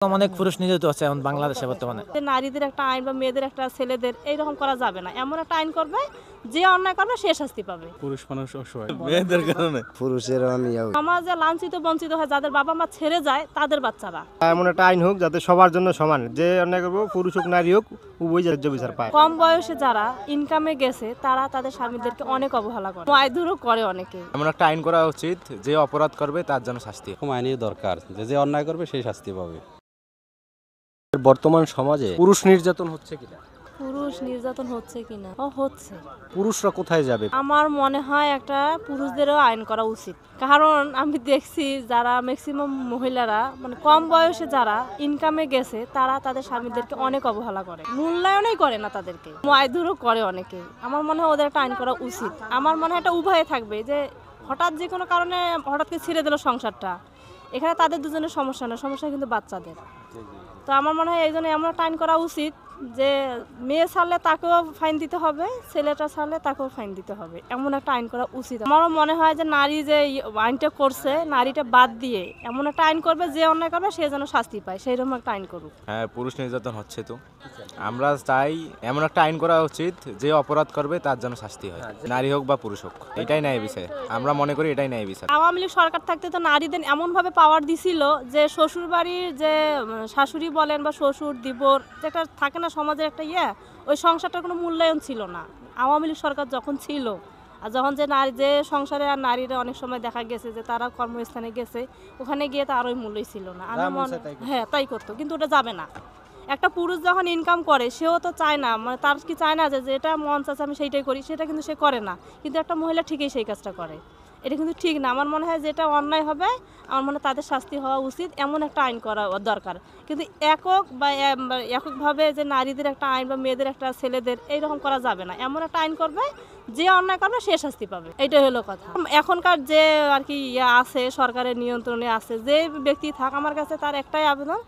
অনেক পুরুষ নির্যাতিত হচ্ছে এখন বাংলাদেশে বর্তমানে। নারীদের একটা আইন বা মেয়েদের একটা ছেলেদের এইরকম করা যাবে না। এমন একটা আইন করবে যে অন্যায় করবে সে শাস্তি পাবে। পুরুষ মানুষ অসহায় মেয়েদের কারণে পুরুষের সমাজে লাঞ্ছিত বঞ্চিত হয় যাদের বাবা মা ছেড়ে যায় তাদের বাচ্চারা। এমন একটা আইন হোক যাতে সবার জন্য সমান, যে অন্যায় করবো পুরুষ হোক নারী হোক উভয় ন্যায্য বিচার পায়। কম বয়সে যারা ইনকামে গেছে তারা তাদের স্বামীদেরকে অনেক অবহেলা করে, মারধরও করে অনেকে। এমন একটা আইন করা উচিত যে অপরাধ করবে তার জন্য শাস্তি। আইনের দরকার, যে অন্যায় করবে সেই শাস্তি পাবে। বর্তমান সমাজে পুরুষ নির্যাতন হচ্ছে কিনা? পুরুষ নির্যাতন হচ্ছে কিনা? হচ্ছে। পুরুষরা কোথায় যাবে? আমার মনে হয় একটা পুরুষদেরও আইন করা উচিত, কারণ আমি দেখছি যারা ম্যাক্সিমাম মহিলারা মানে কম বয়সে যারা ইনকামে গেছে তারা তাদের স্বামীদেরকে অনেক অবহেলা করে, মূল্যায়নই করে না, তাদেরকে মারধরও করে অনেকে। আমার মনে হয় ওদের একটা আইন করা উচিত। আমার মনে হয় একটা উভয়ে থাকবে, যে হঠাৎ যে কোনো কারণে হঠাৎ করে ছেড়ে দিল সংসারটা, এখানে তাদের দুজনের সমস্যা না, সমস্যা কিন্তু বাচ্চাদের। তো আমার মনে হয় এই জন্য এমন একটা আইন করা উচিত যে মেয়ে ছাড়লে তাকেও ফাইন দিতে হবে, ছেলেটা ছাড়লে তাকেও ফাইন দিতে হবে, এমন একটা আইন করা উচিত। আমারও মনে হয় যে নারী যে আইনটা করছে নারীটা বাদ দিয়ে এমন একটা আইন করবে যে অন্যায় করবে সে যেন শাস্তি পায়, সেইরকম একটা আইন করুক। হ্যাঁ, পুরুষ নির্যাতন হচ্ছে তো, আমরা চাই এমন একটা আইন করা উচিত যে অপরাধ করবে তার জন্য শাস্তি হয়, নারী হোক বা পুরুষ হোক। এটাই ন্যায় বিচার, আমরা মনে করি এটাই ন্যায় বিচার। আওয়ামী লীগ সরকার থাকতে তো নারীদের এমনভাবে পাওয়ার দিছিল যে শ্বশুর বাড়ির যে শাশুড়ি বলেন বা শ্বশুর দিবর যেটা থাকে না সমাজের একটা ওই সংসারটার কোনো মূল্যায়ন ছিল না আওয়ামী লীগ সরকার যখন ছিল। আর যখন যে নারী যে সংসারে আর নারীরা অনেক সময় দেখা গেছে যে তারা কর্মস্থানে গেছে, ওখানে গিয়ে তার ওই মূল্যই ছিল না। হ্যাঁ, তাই করতো, কিন্তু ওটা যাবে না। একটা পুরুষ যখন ইনকাম করে সেও তো চায় না, মানে তার কি চায় না যে যেটা মন চাচ্ছে আমি সেইটাই করি, সেটা কিন্তু সে করে না। কিন্তু একটা মহিলা ঠিকই সেই কাজটা করে, এটা কিন্তু ঠিক না। আমার মনে হয় যেটা অন্যায় হবে আমার মনে হয় তাদের শাস্তি হওয়া উচিত, এমন একটা আইন করা দরকার। কিন্তু এককভাবে যে নারীদের একটা আইন বা মেয়েদের একটা ছেলেদের এইরকম করা যাবে না। এমন একটা আইন করবে যে অন্যায় করবে সে শাস্তি পাবে, এইটাই হলো কথা। এখনকার যে আর কি আছে, সরকারের নিয়ন্ত্রণে আছে যে ব্যক্তি থাক, আমার কাছে তার একটাই আবেদন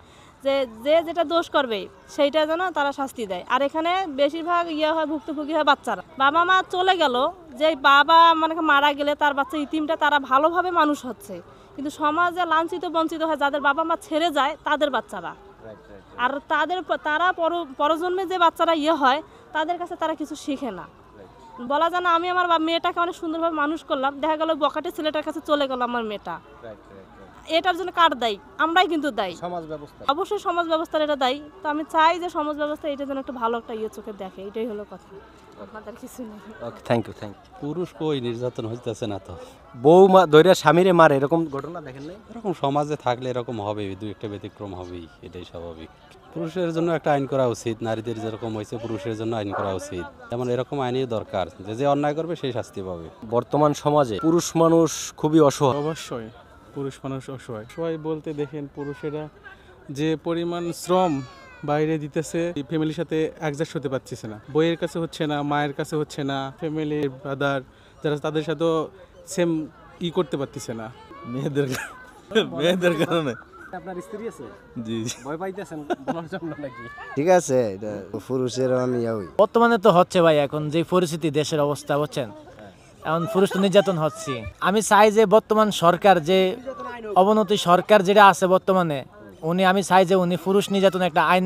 যে যে যেটা দোষ করবে সেইটা যেন তারা শাস্তি দেয়। আর এখানে বেশিরভাগ হয় ভুক্তভোগী হয় বাচ্চারা। বাবা মা চলে গেল, যে বাবা মানে মারা গেলে তার বাচ্চা ইতিমটা তারা ভালোভাবে মানুষ হচ্ছে, কিন্তু সমাজে লাঞ্ছিত বঞ্চিত হয় যাদের বাবা মা ছেড়ে যায় তাদের বাচ্চারা। আর তারা পরজন্মে যে বাচ্চারা হয় তাদের কাছে তারা কিছু শিখে না। বলা যায় না আমি আমার মেয়েটাকে অনেক সুন্দরভাবে মানুষ করলাম, দেখা গেল বকাটে ছেলেটার কাছে চলে গেল আমার মেয়েটা। এটার জন্য কার দায়ী? আমরাই কিন্তু দায়ী, সমাজ ব্যবস্থা। অবশ্যই সমাজ ব্যবস্থার এটা দায়ী। তো আমি চাই যে সমাজ ব্যবস্থা এটা যেন একটু ভালো একটা চোখে দেখে, এটাই হলো কথা। আপনাদের কিছু নেই। ওকে, থ্যাংক ইউ। পুরুষ কই নির্যাতন হইতেছে না তো। বউ দৈরা স্বামীরে মারে, এরকম ঘটনা দেখেন নাই? এরকম সমাজে থাকলে এরকম হবে, দুই একটা ব্যতিক্রম হবেই, এটাই স্বাভাবিক। পুরুষের জন্য একটা আইন করা উচিত, নারীদের যেরকম হয়েছে পুরুষের জন্য আইন করা উচিত। যেমন এরকম আইনের দরকার, যে অন্যায় করবে সেই শাস্তি পাবে। বর্তমান সমাজে পুরুষ মানুষ খুবই অসহায়। অবশ্যই পুরুষ মানুষ অসহায়। অসহায় বলতে দেখেন, পুরুষেরা যে পরিমাণ শ্রম বাইরে দিতেছে, ফ্যামিলির সাথে অ্যাডজাস্ট হতে পারতেছে না, বইয়ের কাছে হচ্ছে না, মায়ের কাছে হচ্ছে না, ফ্যামিলির ব্রাদার যারা তাদের সাথেও সেম করতে পারতেছে না। মেয়েদের কারণে। আপনার স্ত্রী আছে? জি, ভয় পাইতেছেন বলার জন্য নাকি? ঠিক আছে, এটা পুরুষের বর্তমানে তো হচ্ছে ভাই, এখন যে পরিস্থিতি দেশের অবস্থা হচ্ছেন, এখন পুরুষ তো নির্যাতন হচ্ছে। আমি চাই যে বর্তমান সরকার যে অবনতি সরকার যেটা আছে বর্তমানে, আমি চাই যে উনি পুরুষ নির্যাতন একটা আইন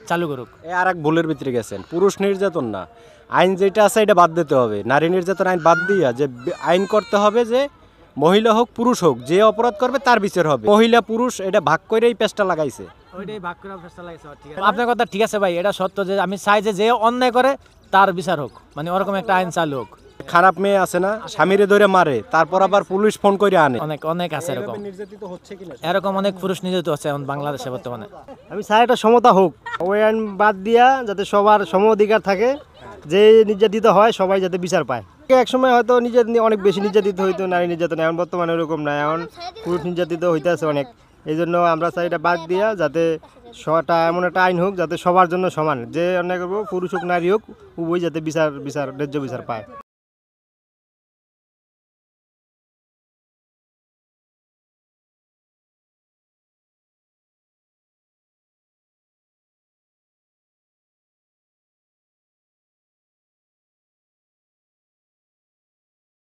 চালু করুক। আর এক ভুলের ভিতরে গেছেন, পুরুষ নির্যাতন না, আইন যেটা আছে এটা বাদ দিতে হবে। নারী নির্যাতন আইন বাদ দিয়া যে আইন করতে হবে যে মহিলা হোক পুরুষ হোক যে অপরাধ করবে তার বিচার হবে। মহিলা পুরুষ এটা ভাগ করেই পেশটা লাগাইছে। আপনার কথা ঠিক আছে ভাই, এটা সত্য যে আমি চাই যে অন্যায় করে তার বিচার হোক, মানে ওরকম একটা আইন চালু হোক। খারাপ মেয়ে আছে না, স্বামীরে ধরে মারে, তারপর আবার পুলিশ ফোন করে আনে। অনেক আছে এরকম। নির্যাতিত হচ্ছে কিনা? এরকম অনেক পুরুষ নির্যাতিত হচ্ছে এখন বাংলাদেশে বর্তমানে। আমি চাই একটা সমতা হোক, ওই আইন বাদ দিয়া যাতে সবার সম অধিকার থাকে, যে নির্যাতিত হয় সবাই যাতে বিচার পায়। এক সময় হয়তো অনেক বেশি নির্যাতিত হইতো নারী নির্যাতন, এখন বর্তমানে ওরকম না, এখন পুরুষ নির্যাতিত হইতে আছে অনেক। এই জন্য আমরা চাই এটা বাদ দিয়া যাতে এমন একটা আইন হোক যাতে সবার জন্য সমান, যে অন্যায় করবো পুরুষ হোক নারী হোক উভয় যাতে ন্যায্য বিচার পায়।